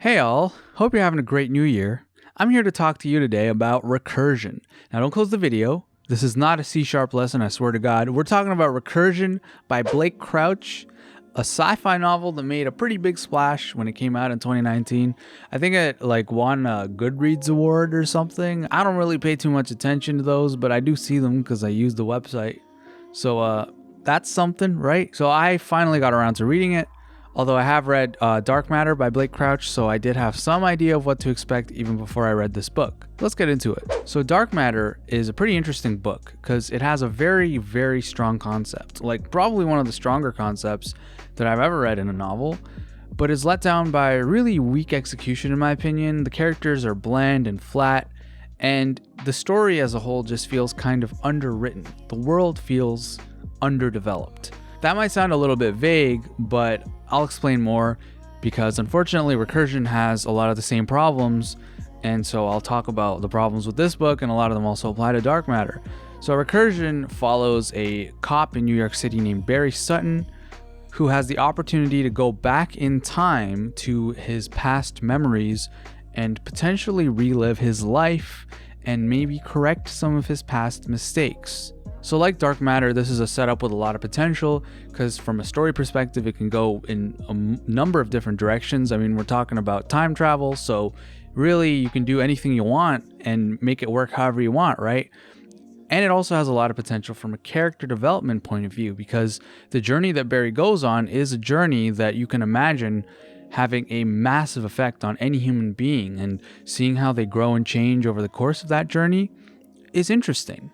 Hey all, hope you're having a great new year. I'm here to talk to you today about recursion. Now don't close the video. This is not a C# lesson, I swear to God. We're talking about Recursion by Blake Crouch, a sci-fi novel that made a pretty big splash when it came out in 2019. I think it won a Goodreads award or something. I don't really pay too much attention to those, but I do see them because I use the website. So that's something, right? So I finally got around to reading it. Although I have read Dark Matter by Blake Crouch, so I did have some idea of what to expect even before I read this book. Let's get into it. So Dark Matter is a pretty interesting book because it has a very, very strong concept. Like probably one of the stronger concepts that I've ever read in a novel, but is let down by really weak execution in my opinion. The characters are bland and flat, and the story as a whole just feels kind of underwritten. The world feels underdeveloped. That might sound a little bit vague, but I'll explain more because unfortunately Recursion has a lot of the same problems, and so I'll talk about the problems with this book, and a lot of them also apply to Dark Matter. So Recursion follows a cop in New York City named Barry Sutton who has the opportunity to go back in time to his past memories and potentially relive his life and maybe correct some of his past mistakes. So like Dark Matter, this is a setup with a lot of potential because from a story perspective, it can go in a number of different directions. I mean, we're talking about time travel, so really you can do anything you want and make it work however you want, right? And it also has a lot of potential from a character development point of view because the journey that Barry goes on is a journey that you can imagine having a massive effect on any human being, and seeing how they grow and change over the course of that journey is interesting.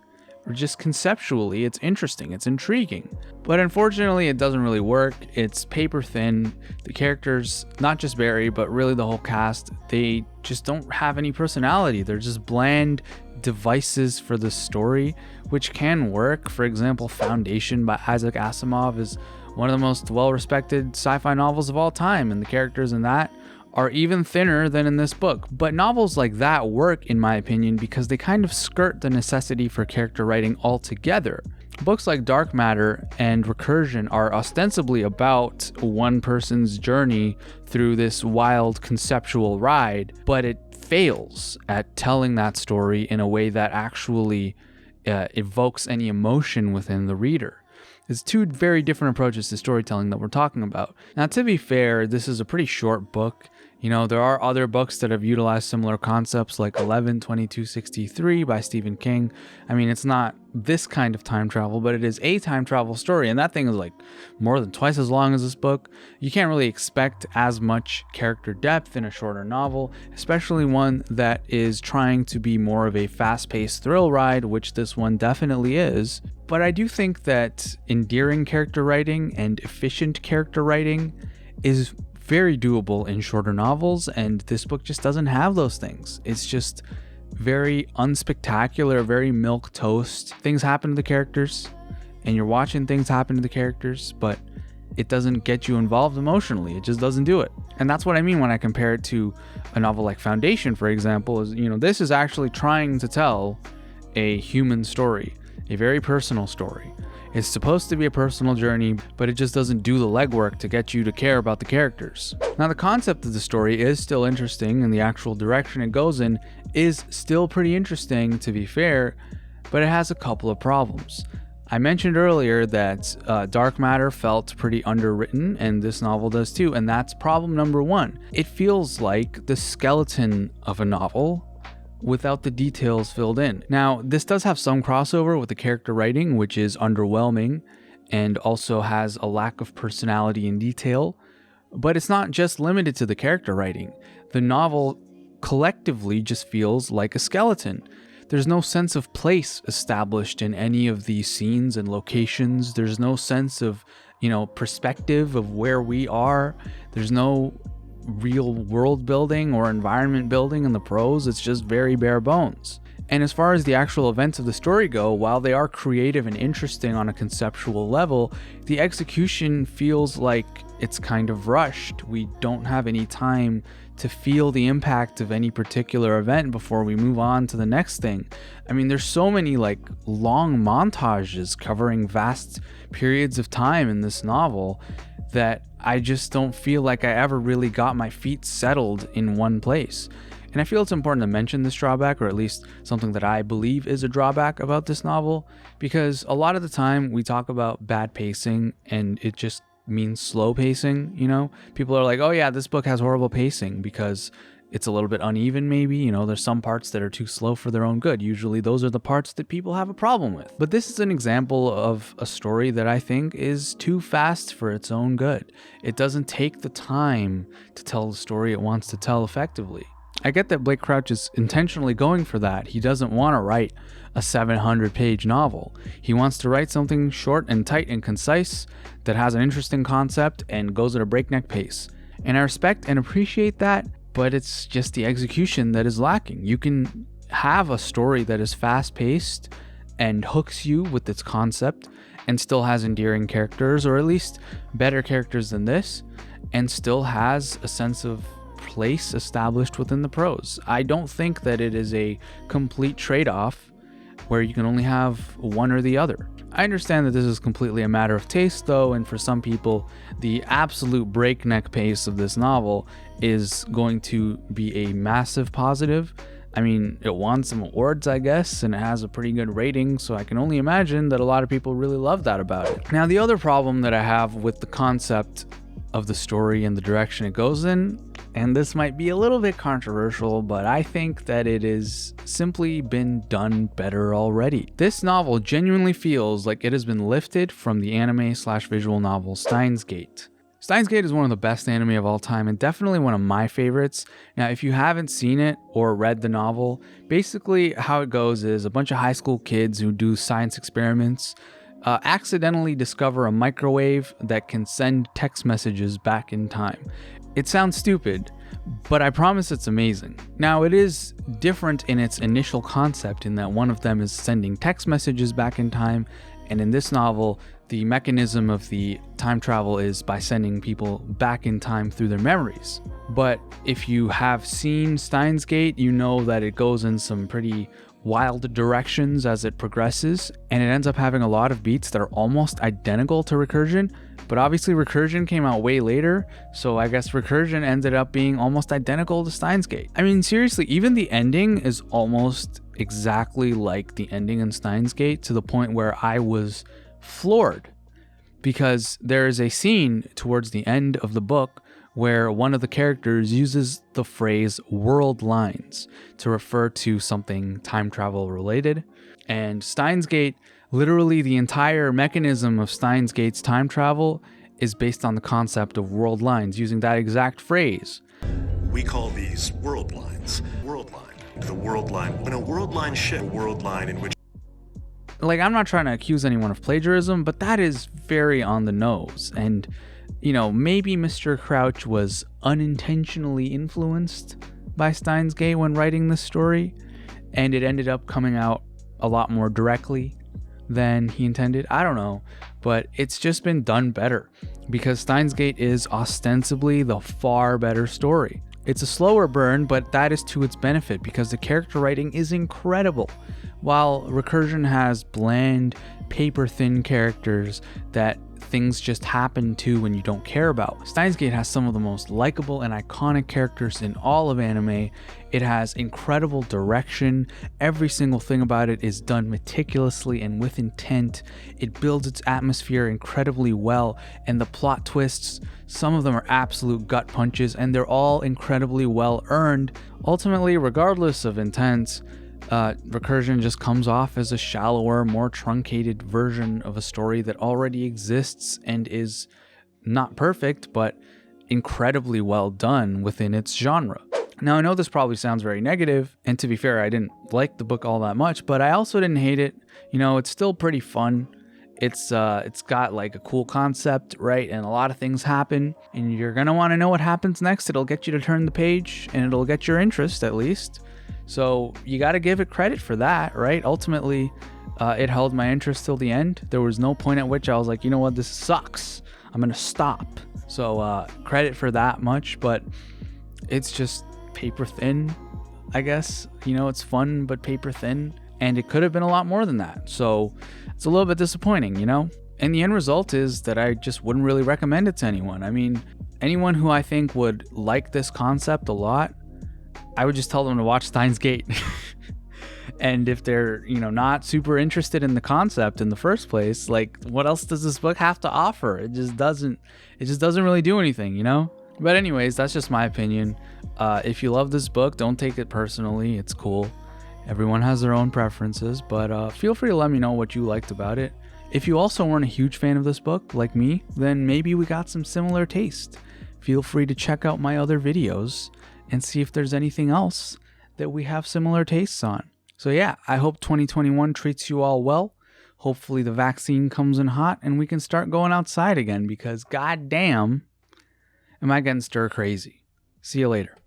Just conceptually, it's interesting, it's intriguing. But unfortunately, it doesn't really work. It's paper thin. The characters, not just Barry, but really the whole cast, they just don't have any personality. They're just bland devices for the story, which can work. For example, Foundation by Isaac Asimov is one of the most well-respected sci-fi novels of all time, and the characters in that are even thinner than in this book. But novels like that work, in my opinion, because they kind of skirt the necessity for character writing altogether. Books like Dark Matter and Recursion are ostensibly about one person's journey through this wild conceptual ride, but it fails at telling that story in a way that actually evokes any emotion within the reader. It's two very different approaches to storytelling that we're talking about. Now, to be fair, this is a pretty short book. You know, there are other books that have utilized similar concepts like 11/22/63 by Stephen King. I mean, it's not this kind of time travel, but it is a time travel story, and that thing is like more than twice as long as this book. You can't really expect as much character depth in a shorter novel, especially one that is trying to be more of a fast-paced thrill ride, which this one definitely is. But I do think that endearing character writing and efficient character writing is very doable in shorter novels, and this book just doesn't have those things. It's just very unspectacular, very milquetoast. Things happen to the characters, and you're watching things happen to the characters, but it doesn't get you involved emotionally. It just doesn't do it. And that's what I mean when I compare it to a novel like Foundation, for example, is, you know, this is actually trying to tell a human story, a very personal story. It's supposed to be a personal journey, but it just doesn't do the legwork to get you to care about the characters. Now, the concept of the story is still interesting, and the actual direction it goes in is still pretty interesting, to be fair, but it has a couple of problems. I mentioned earlier that Dark Matter felt pretty underwritten, and this novel does too, and that's problem number one. It feels like the skeleton of a novel without the details filled in. Now, this does have some crossover with the character writing, which is underwhelming and also has a lack of personality and detail, but it's not just limited to the character writing. The novel collectively just feels like a skeleton. There's no sense of place established in any of these scenes and locations. There's no sense of, perspective of where we are. There's no real world building or environment building in the prose. It's just very bare bones. And as far as the actual events of the story go, while they are creative and interesting on a conceptual level, the execution feels like it's kind of rushed. We don't have any time to feel the impact of any particular event before we move on to the next thing. I mean, there's so many long montages covering vast periods of time in this novel that I just don't feel like I ever really got my feet settled in one place. And I feel it's important to mention this drawback, or at least something that I believe is a drawback about this novel, because a lot of the time we talk about bad pacing and it just means slow pacing, you know? People are like, oh yeah, this book has horrible pacing because it's a little bit uneven maybe, you know, there's some parts that are too slow for their own good. Usually those are the parts that people have a problem with. But this is an example of a story that I think is too fast for its own good. It doesn't take the time to tell the story it wants to tell effectively. I get that Blake Crouch is intentionally going for that. He doesn't want to write a 700-page novel. He wants to write something short and tight and concise that has an interesting concept and goes at a breakneck pace. And I respect and appreciate that, but it's just the execution that is lacking. You can have a story that is fast-paced and hooks you with its concept and still has endearing characters, or at least better characters than this, and still has a sense of place established within the prose. I don't think that it is a complete trade-off where you can only have one or the other. I understand that this is completely a matter of taste though, and for some people, the absolute breakneck pace of this novel is going to be a massive positive. I mean, it won some awards, I guess, and it has a pretty good rating, so I can only imagine that a lot of people really love that about it. Now, the other problem that I have with the concept of the story and the direction it goes in, and this might be a little bit controversial, but I think that it has simply been done better already. This novel genuinely feels like it has been lifted from the anime/visual novel Steinsgate. Steinsgate is one of the best anime of all time and definitely one of my favorites. Now, if you haven't seen it or read the novel, basically how it goes is a bunch of high school kids who do science experiments accidentally discover a microwave that can send text messages back in time. It sounds stupid, but I promise it's amazing. Now, it is different in its initial concept in that one of them is sending text messages back in time, and in this novel, the mechanism of the time travel is by sending people back in time through their memories. But if you have seen Steinsgate, you know that it goes in some pretty wild directions as it progresses, and it ends up having a lot of beats that are almost identical to Recursion, but obviously Recursion came out way later, so I guess Recursion ended up being almost identical to Steinsgate. I mean, seriously, even the ending is almost exactly like the ending in Steinsgate, to the point where I was floored, because there is a scene towards the end of the book where one of the characters uses the phrase world lines to refer to something time travel related. And Steinsgate, literally the entire mechanism of Steinsgate's time travel is based on the concept of world lines, using that exact phrase. We call these world lines. World line. The world line. When a world line shift, a world line in which... Like, I'm not trying to accuse anyone of plagiarism, but that is very on the nose. And you know, maybe Mr. Crouch was unintentionally influenced by Steinsgate when writing this story, and it ended up coming out a lot more directly than he intended. I don't know, but it's just been done better because Steinsgate is ostensibly the far better story. It's a slower burn, but that is to its benefit because the character writing is incredible, while Recursion has bland, paper-thin characters that things just happen to when you don't care about. Steinsgate has some of the most likable and iconic characters in all of anime. It has incredible direction. Every single thing about it is done meticulously and with intent. It builds its atmosphere incredibly well, and the plot twists, some of them are absolute gut punches, and they're all incredibly well earned. Ultimately, regardless of intent, Recursion just comes off as a shallower, more truncated version of a story that already exists and is not perfect, but incredibly well done within its genre. Now, I know this probably sounds very negative, and to be fair, I didn't like the book all that much, but I also didn't hate it. You know, it's still pretty fun. It's got like a cool concept, right? And a lot of things happen, and you're gonna want to know what happens next. It'll get you to turn the page, and it'll get your interest at least. So you got to give it credit for that, right? Ultimately, it held my interest till the end. There was no point at which I was like, you know what, this sucks, I'm gonna stop. So credit for that much, but it's just paper thin, I guess. You know, it's fun, but paper thin, and it could have been a lot more than that. So it's a little bit disappointing, you know? And the end result is that I just wouldn't really recommend it to anyone. I mean, anyone who I think would like this concept a lot, I would just tell them to watch Steins Gate. And if they're, not super interested in the concept in the first place, like, what else does this book have to offer? It just doesn't really do anything, But anyways, that's just my opinion. If you love this book, don't take it personally. It's cool. Everyone has their own preferences, but feel free to let me know what you liked about it. If you also weren't a huge fan of this book, like me, then maybe we got some similar taste. Feel free to check out my other videos and see if there's anything else that we have similar tastes on. So yeah, I hope 2021 treats you all well. Hopefully the vaccine comes in hot and we can start going outside again, because goddamn, am I getting stir crazy. See you later.